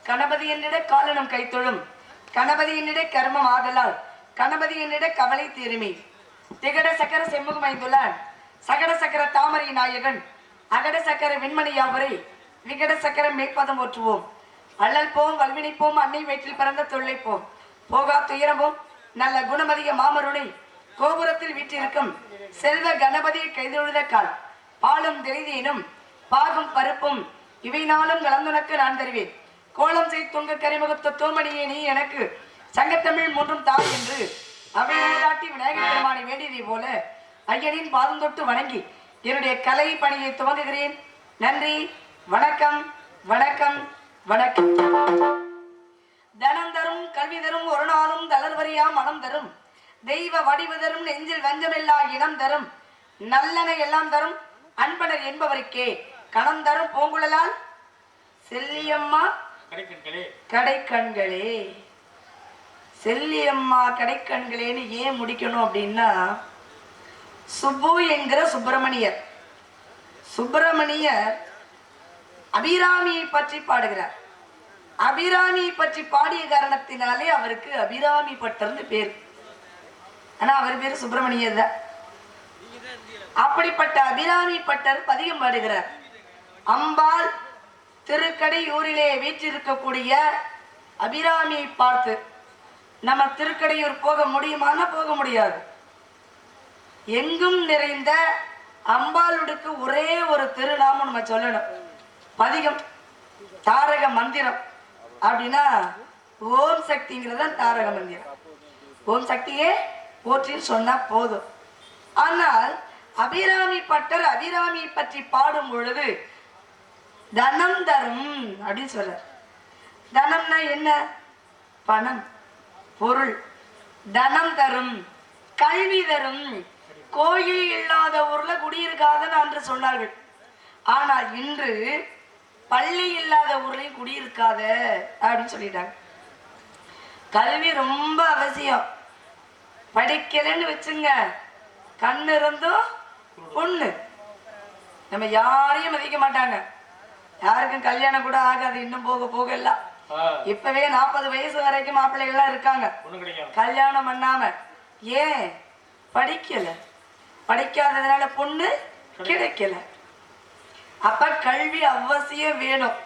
கணபதி என்னிட காலனும் கைத்தொழும் கணபதி என்னிட கர்மம் ஆதலால் கணபதி என்னிட கவலை தீருமே திகட சக்கர செம்முகம் ஐந்துள்ளான் சகட சக்கர தாமரை நாயகன் அகட சக்கர விண்மணியாவரை விகட சக்கரம் மேற்பதம் ஓற்றுவோம் அள்ளல் போம் வல்வினைப்போம் அன்னை வயிற்றில் பிறந்த தொல்லைப்போம் போகா துயரமும் நல்ல குணமதிய மாமருணை கோபுரத்தில் வீற்றிருக்கும் செல்வ கணபதியை கைதொழுத கால் பாலும் தெளிதேனும் பாகும் பருப்பும் இவை நாளும் கலந்துனக்கு நான் தருவேன் கோலம் செய் துங்க கரிமுகத்த தோமணியே நீ எனக்கு சங்கத்தமிழ் மூன்றும் தாய் என்று செய்தி போல ஐயனின் பாதம் தொட்டு வணங்கி என்னுடைய கலை பணியை துவங்குகிறேன். நன்றி, வணக்கம், வணக்கம், வணக்கம். தனம் தரும், கல்வி தரும், ஒரு நாளும் தளர்வரியா மனம் தரும், தெய்வ வடிவு தரும், நெஞ்சில் வஞ்சமில்லா இனம் தரும், நல்லன எல்லாம் தரும், அன்பனர் என்பவருக்கே கணம் தரும் பூங்குழலால் செல்லியம்மா கடைக்கண்களே. செல்லியம்மா கடைக்கண்களேன்னு ஏன் முடிக்கணும் அப்படின்னா, சுப்பு என்கிற சுப்பிரமணியர் அபிராமியை பற்றி பாடுகிறார். அபிராமியை பற்றி பாடிய காரணத்தினாலே அவருக்கு அபிராமி பட்டர்னு பேர். ஆனா அவர் பேரு சுப்பிரமணியர் தான். அப்படிப்பட்ட அபிராமி பட்டர் பதிகம் பாடுகிறார். அம்பாள் திருக்கடையூரிலே வீற்றிருக்கக்கூடிய அபிராமியை பார்த்து நம்ம திருக்கடையூர் போக முடியுமானா போக முடியாது. எங்கும் நிறைந்த அம்பாளுக்கு ஒரே ஒரு திருநாமம் நம்ம சொல்லணும். பதிகம் தாரக மந்திரம் அப்படின்னா ஓம் சக்திங்கிறத தாரக மந்திரம். ஓம் சக்தியே போற்றின்னு சொன்னா போதும். ஆனால் அபிராமி பட்டர் அபிராமியை பற்றி பாடும் பொழுது தனம் தரும் அப்படின்னு சொல்ற. தனம்னா என்ன? பணம், பொருள். தனம் தரும், கல்வி தரும். கோயில் இல்லாத ஊர்ல குடியிருக்காதுன்னு அன்று சொன்னார்கள். ஆனால் இன்று பள்ளி இல்லாத ஊர்லயும் குடியிருக்காத அப்படின்னு சொல்லிட்டாங்க. கல்வி ரொம்ப அவசியம். படிக்கலன்னு வச்சுங்க, கண்ணு இருந்தும் பொண்ணு. நம்ம யாரையும் மதிக்க மாட்டாங்க. யாருக்கும் கல்யாணம் கூட ஆகாது. இன்னும் போக போக எல்லாம் இப்பவே 40 வயசு வரைக்கும் மாப்பிள்ளைகள்லாம் இருக்காங்க கல்யாணம் பண்ணாம. ஏன்? படிக்கல. படிக்காததுனால பொண்ணு கிடைக்கல. அப்ப கல்வி அவசியம் வேணும்.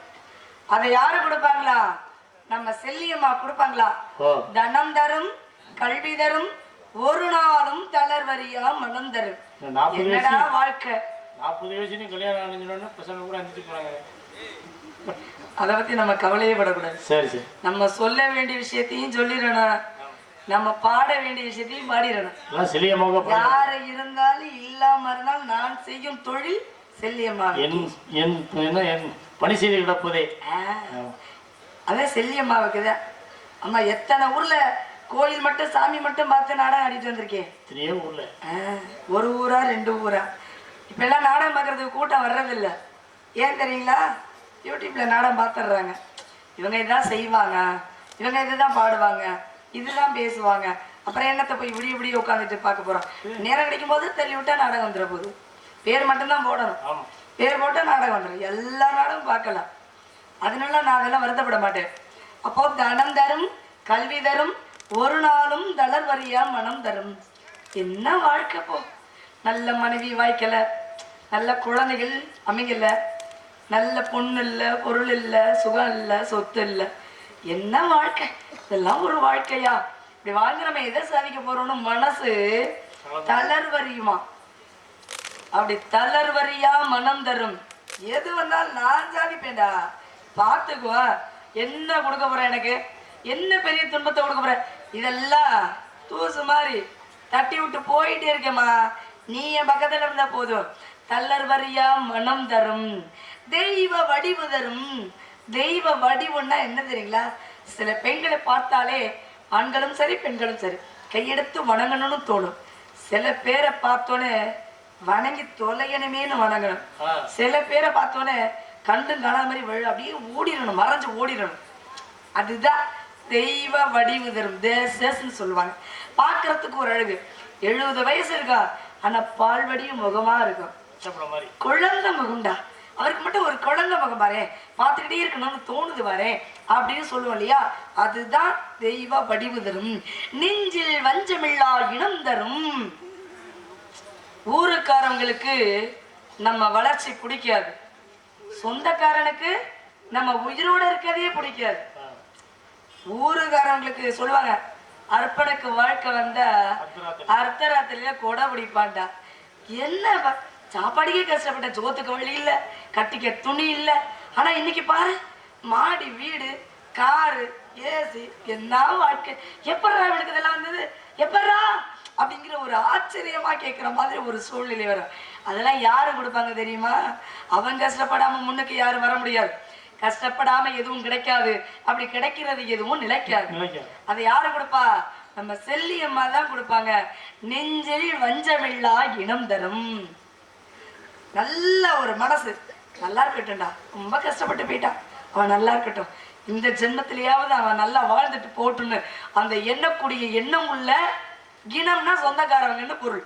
அதை யாரு கொடுப்பாங்களா? நம்ம செல்லியம்மா கொடுப்பாங்களா? தனம் தரும், கல்வி தரும், ஒரு நாளும் தளர்வரியா மனம் தரும். என்னடா வாழ்க்கை! 40 வயசுல கல்யாணம் ஆனதுன்னு பசங்க கூட அஞ்சிட்டு போறாங்க. அதை பத்தி நம்ம கவலையே படக்கூடாது. சரி சரி. நம்ம சொல்ல வேண்டிய விஷயத்தையும் சொல்லிடணும், நம்ம பாட வேண்டிய விஷயத்தையும் பாடிடணும். யாரு இருந்தாலும் இல்லாம இருந்தாலும் நான் செய்யும் தொழில் செல்லியம்மா. பணி செய்து கிடப்பதே அதான் செல்லியம்மாவுக்குதான். அம்மா எத்தனை ஊர்ல கோயில் மட்டும் சாமி மட்டும் பார்த்து நாடகம் ஆடிட்டு வந்திருக்கேன். ஊர்ல ஒரு ஊரா 2 ஊரா. இப்ப எல்லாம் நாடகம் பார்க்கறதுக்கு கூட்டம் வர்றதில்ல. ஏன் தெரியுங்களா? யூடியூப்ல நாடகம் பார்த்துடுறாங்க. இவங்க இதுதான் செய்வாங்க, இவங்க இதுதான் பாடுவாங்க, இதுதான் பேசுவாங்க. அப்புறம் என்னத்தை போய் விடிய விடிய உட்காந்துட்டு பார்க்க போறோம்? நேரம் கிடைக்கும் போது தள்ளி விட்டா நாடகம் வந்துட போகுது. பேர் மட்டும்தான் போடணும். பேர் போட்டா நாடகம் வந்துடும். எல்லா நாடகம் பார்க்கலாம். அதனால நான் அதெல்லாம் வருத்தப்பட மாட்டேன். அப்போ தனம் தரும், கல்வி தரும், ஒரு நாளும் தளர்வரியா மனம் தரும். என்ன வாழ்க்கை போ! நல்ல மனைவி வாய்க்கல, நல்ல குழந்தைகள் அமைங்கல, நல்ல பொண்ணு இல்லை, பொருள் இல்லை, சுகம் இல்லை, சொத்து இல்லை. என்ன வாழ்க்கை! இதெல்லாம் ஒரு வாழ்க்கையா? இப்படி வாழ்ந்து நம்ம எதை சாதிக்க போறோம்னு மனசு தளர்வரியுமா? அப்படி தளர்வரியா மனம் தரும். எது வந்தாலும் நான் சாதிப்பேன்டா, பார்த்துக்குவா. என்ன கொடுக்க போற எனக்கு? என்ன பெரிய துன்பத்தை கொடுக்க போற? இதெல்லாம் தூசு மாதிரி தட்டி விட்டு போயிட்டே இருக்கேம்மா. நீ என் பக்கத்துல இருந்தா போதும். தளர்வரியா மனம் தரும், தெய்வ வடிவு தரும். தெய்வ வடிவுன்னா என்ன தெரியுங்களா? சில பெண்களை பார்த்தாலே ஆண்களும் சரி பெண்களும் சரி கையெடுத்து வணங்கணும்னு தோணும். சில பேரை பார்த்தோன்னே வணங்கி தொலையணுமேனு வணங்கணும். சில பேரை பார்த்தோன்னே கண்டும் காணாத மாதிரி அப்படியே ஓடிடணும், மறைஞ்சு ஓடிடணும். அதுதான் தெய்வ வடிவு தரும். தேசன்னு சொல்லுவாங்க. பார்க்கறதுக்கு ஒரு அழகு. 70 வயசு இருக்கா, ஆனா பால்வடியும் முகமா இருக்கும். குழந்தை முகம்டா. அவருக்கு மட்டும் ஒரு குழந்தை முகம் பாரு, பார்த்துக்கிட்டே இருக்கணும்னு தோணுது பாரு அப்படின்னு சொல்லுவோம் இல்லையா? அதுதான் தெய்வ வடிவு தரும். நெஞ்சில் வஞ்சமில்லா இனம் தரும். ஊருக்காரங்களுக்கு நம்ம வளர்ச்சி பிடிக்காது, சொந்தக்காரனுக்கு நம்ம உயிரோட இருக்கதே பிடிக்காது. ஊருக்காரங்களுக்கு சொல்லுவாங்க, அர்ப்பனுக்கு வாழ்க்கை வந்தா அர்த்தராத்திரியில கொடை பிடிப்பான்டா. என்ன சாப்பாடுக்கே கஷ்டப்பட்ட, சோத்துக்கு வழி இல்லை, கட்டிக்க துணி இல்லை. ஆனா இன்னைக்கு பாரு, மாடி வீடு, காரு, ஏசி, என்ன வாழ்க்கை! எப்படா இவனுக்கு இதெல்லாம் வந்தது? எப்படா அப்படிங்கிற ஒரு ஒரு ஆச்சரியமா கேட்குற மாதிரி ஒரு சூழ்நிலை வரும். அதெல்லாம் யாரு கொடுப்பாங்க தெரியுமா? அவன் கஷ்டப்படாம முன்னுக்கு யாரும் வர முடியாது. கஷ்டப்படாம எதுவும் கிடைக்காது. அப்படி கிடைக்கிறது எதுவும் நிலைக்காது. அதை யாரு கொடுப்பா? நம்ம செல்லியம்மா தான் கொடுப்பாங்க. நெஞ்சில் வஞ்சமில்லா இனம் தரும். நல்ல ஒரு மனசு. நல்லா இருக்கட்டும்டா, ரொம்ப கஷ்டப்பட்டு போயிட்டான், அவன் நல்லா இருக்கட்டும், இந்த ஜென்மத்திலேயாவது அவன் நல்லா வாழ்ந்துட்டு போட்டுன்னு அந்த எண்ணக்கூடிய எண்ணம் உள்ள இனம்னா சொந்தக்காரவங்கன்னு பொருள்.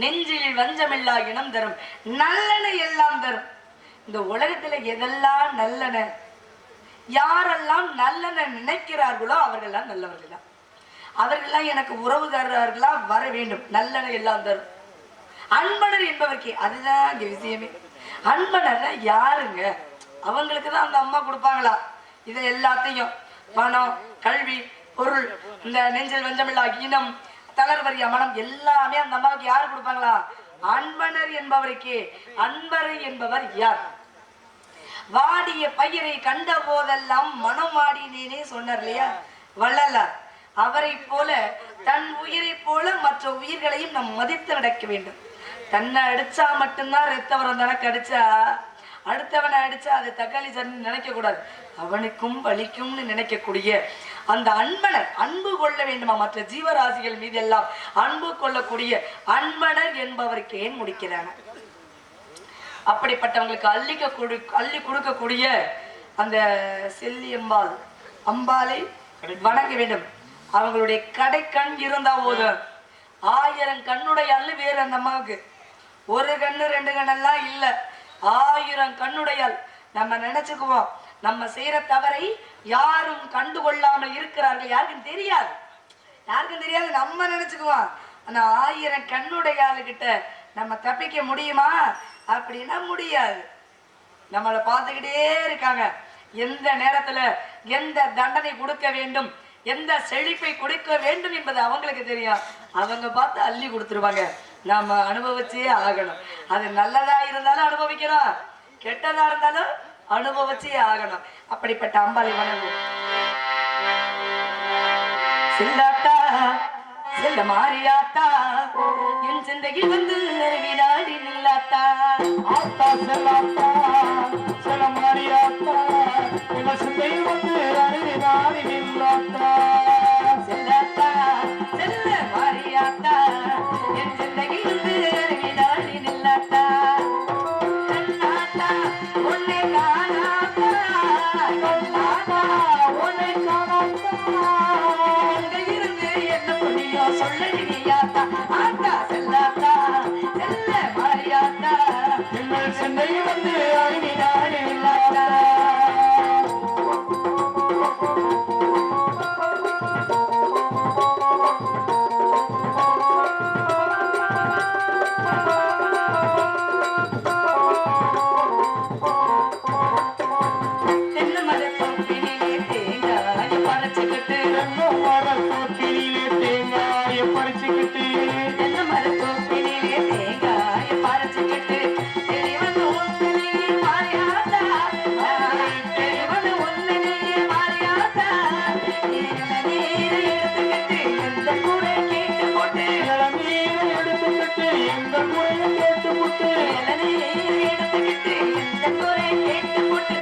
நெஞ்சில் வஞ்சமில்லா இனம் தரும், நல்லன எல்லாம் தரும். இந்த உலகத்துல எதெல்லாம் நல்லன, யாரெல்லாம் நல்லன நினைக்கிறார்களோ அவர்கள்லாம் நல்லவர்கள் தான். அவர்கள்லாம் எனக்கு உறவுகாரர்களா வர வேண்டும். நல்லன எல்லாம் தரும். அன்பனர் என்பவர்க்கே, அதுதான் இங்க விஷயமே. அன்பனர் யாருங்க? அவங்களுக்கு தான் அந்த அம்மா கொடுப்பாங்களா இதை எல்லாத்தையும்? பணம், கல்வி, பொருள், இந்த நெஞ்சில் வஞ்சமில்லா இனம், தளர்வரிய மனம் எல்லாமே அந்த அம்மாவுக்கு யாரு கொடுப்பாங்களா? அன்பனர் என்பவருக்கே. அன்பர் என்பவர் யார்? வாடிய பயிரை கண்ட போதெல்லாம் மனம் வாடினேனே சொன்னார் இல்லையா வள்ளலார். அவரை போல தன் உயிரை போல மற்ற உயிர்களையும் நம் மதித்து நடக்க வேண்டும். தன்னை அடிச்சா மட்டும்தான் ரத்தவரம் தனக்கு அடிச்சா, அடுத்தவனை அடிச்சா அது தக்காளி சட்னி நினைக்க கூடாது, அவனுக்கும் வலிக்கும்னு நினைக்கக்கூடிய அந்த அன்பனர். அன்பு கொள்ள வேண்டுமா மற்ற ஜீவராசிகள் மீது எல்லாம் அன்பு கொள்ளக்கூடிய அன்பனர் என்பவருக்கு ஏன் முடிக்கிறாங்க? அப்படிப்பட்டவங்களுக்கு அள்ளி கொடுக்கக்கூடிய அந்த செல்லியம்பாள் அம்பாளை வணங்க வேண்டும். அவங்களுடைய கடைக்கண் இருந்தா போதும். 1000 கண்ணுடைய அள்ளு வேறு அந்த அம்மாவுக்கு. ஒரு கண்ணு 2 கண்ணெல்லாம் இல்ல, 1000 கண்ணுடையால். நம்ம நினைச்சுக்குவோம் நம்ம செய்யற தவறை யாரும் கண்டுகொள்ளாமல் இருக்கிறார்கள், யாருக்கும் தெரியாது, யாருக்கும் தெரியாது நம்ம நினைச்சுக்குவோம். ஆனா 1000 கண்ணுடையாளுகிட்ட நம்ம தப்பிக்க முடியுமா? அப்படின்னா முடியாது. நம்மளை பார்த்துக்கிட்டே இருக்காங்க. எந்த நேரத்துல எந்த தண்டனை கொடுக்க வேண்டும், எந்த செழிப்பை கொடுக்க வேண்டும் என்பது அவங்களுக்கு தெரியும். அவங்க பார்த்து அள்ளி கொடுத்துருவாங்க. நாம அனுபவிச்சே ஆகணும். அது நல்லதா இருந்தாலும் அனுபவிக்கணும், கெட்டதா இருந்தாலும் அனுபவிச்சே ஆகணும். அப்படிப்பட்ட அம்பாளை வணங்கும். செல்லாத்தா செல்ல மாறியாத்தா என் சிந்தையில் வந்து வினாடி நில்லாத்தா. ஆத்தா செல்லாத்தா செல்ல மாறியாத்தா என் சிந்தையில் வந்து வினாடி நில்லாத்தா. செல்லாத்தா செல்ல மாறியாத்தா என் சிந்தையில் வந்து வினாடி நில்லாத்தா. கண்ணாத்தா உன்னை காணாத்தா, கண்ணாத்தா உன்னை காணாத்தா, சொல்லடியாத்தா. ஆத்தா செல்லாத்தா செல்ல மாறியாத்தா எங்கள் சென்னை வந்து அழுகினாடி இல்லாத்தா. தென்னை மரத்தோப்பினிலே தேங்காய் பறிச்சுக்கிட்டு, பறிச்சுக்கிட்டு தென்னை மரத்தோப்பினிலே தேங்காய் பறிச்சுக்கிட்டு, தெளிவன் உன்னையே மாறியாத்தா, தெளிவன் உன்னையே மாறியாத்தா. இளநீரை எடுத்துக்கிட்டு எந்த குறை கேட்டு போட்டு, இளநீரை எடுத்துக்கிட்டு எந்த குறையை கேட்டு போட்டு, இளநீரை எடுத்துக்கிட்டு எந்த குறை கேட்டு போட்டு